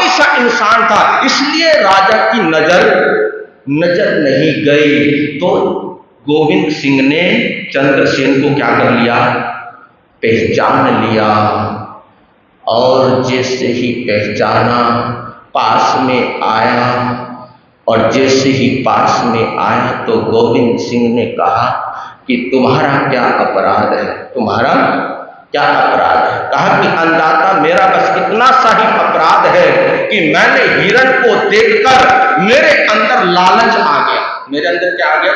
सा इंसान था। इसलिए राजा की नजर नहीं गई। तो गोविंद सिंह ने चंद्रसेन को क्या कर लिया, पहचान लिया, और जैसे ही पहचाना पास में आया, और जैसे ही पास में आया तो गोविंद सिंह ने कहा कि तुम्हारा क्या अपराध है, कहा कि अंदाता मेरा बस इतना सा ही अपराध है कि मैंने हिरण को देखकर मेरे अंदर लालच आ गया। मेरे अंदर क्या आ गया?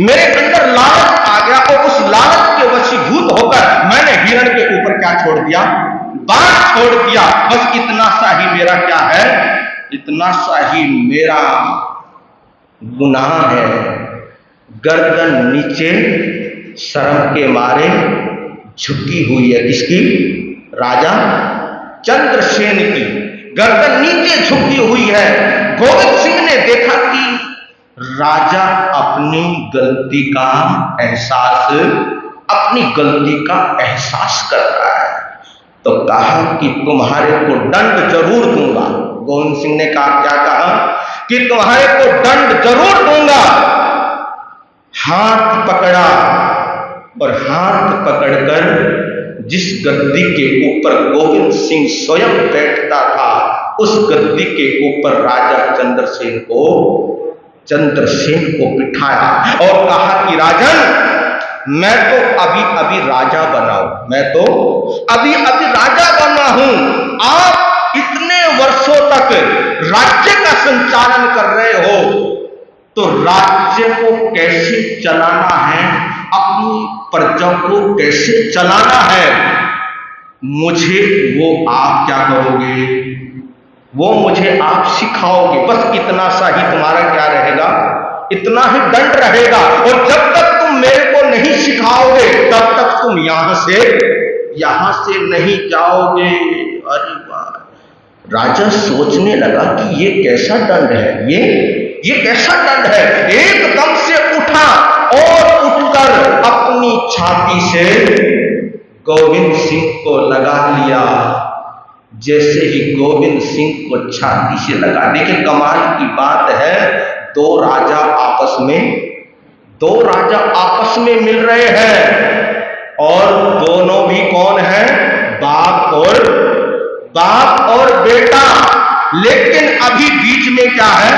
मेरे अंदर लालच आ गया, और उस लालच के वशीभूत होकर मैंने हिरण के ऊपर क्या छोड़ दिया, बाण छोड़ दिया। बस इतना सा ही मेरा क्या है, इतना सा ही मेरा गुनाह है। गर्दन नीचे, शर्म के मारे झुकी हुई है। किसकी? राजा चंद्रसेन की गर्दन नीचे झुकी हुई है। गोविंद सिंह ने देखा कि राजा अपनी गलती का एहसास कर रहा है, तो कहा कि तुम्हारे को दंड जरूर दूंगा। गोविंद सिंह ने कहा, क्या कहा? कि तुम्हारे को दंड जरूर दूंगा। हाथ पकड़ा और हाथ पकड़कर जिस गद्दी के ऊपर गोविंद सिंह स्वयं बैठता था, उस गद्दी के ऊपर राजा चंद्रसेन को बिठाया और कहा कि राजन, मैं तो अभी अभी राजा बना हूं। आप इतने वर्षों तक राज्य का संचालन कर रहे हो, तो राज्य को कैसे चलाना है, अपनी प्रजा को कैसे चलाना है, मुझे वो आप क्या करोगे? वो मुझे आप सिखाओगे। बस इतना सा ही तुम्हारा क्या रहेगा? इतना ही दंड रहेगा। और जब तक तुम मेरे को नहीं सिखाओगे, तब तक तुम यहां से नहीं जाओगे। अरे वाह! राजा सोचने लगा कि ये कैसा दंड है, ये कैसा दंड है। एकदम से उठा और उठकर अपनी छाती से गोविंद सिंह को लगा लिया। जैसे ही गोविंद सिंह को छाती से लगा, लेकिन कमाल की बात है, दो राजा आपस में मिल रहे हैं, और दोनों भी कौन है? बाप और बेटा। लेकिन अभी बीच में क्या है?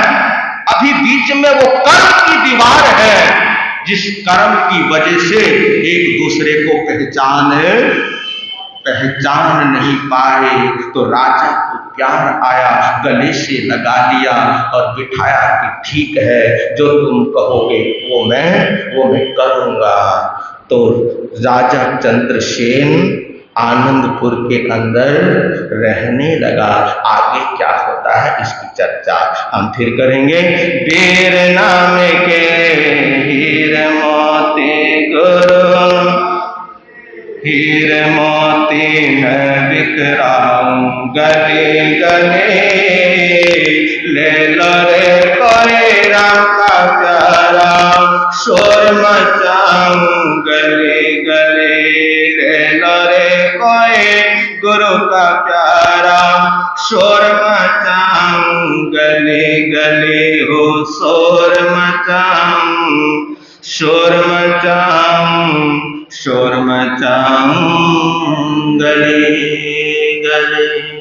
अभी बीच में वो कर्म की दीवार है, जिस कर्म की वजह से एक दूसरे को पहचान नहीं पाए। तो राजा को प्यार आया, गले से लगा लिया और बिठाया कि ठीक है, जो तुम कहोगे वो मैं करूंगा। तो राजा चंद्रसेन आनंदपुर के अंदर रहने लगा। आगे क्या होता है इसकी चर्चा हम फिर करेंगे। वीर नाम के हीर मोती गुरु, हीर मोती मैं बिखराऊं गले गले। ले लो रे कोई राम का प्यारा, शोर मचाऊं गले गले। ले लो रे कोई गुरु का प्यारा, शोर मचाऊं गले गले। हो शोर मचाऊं गले गले।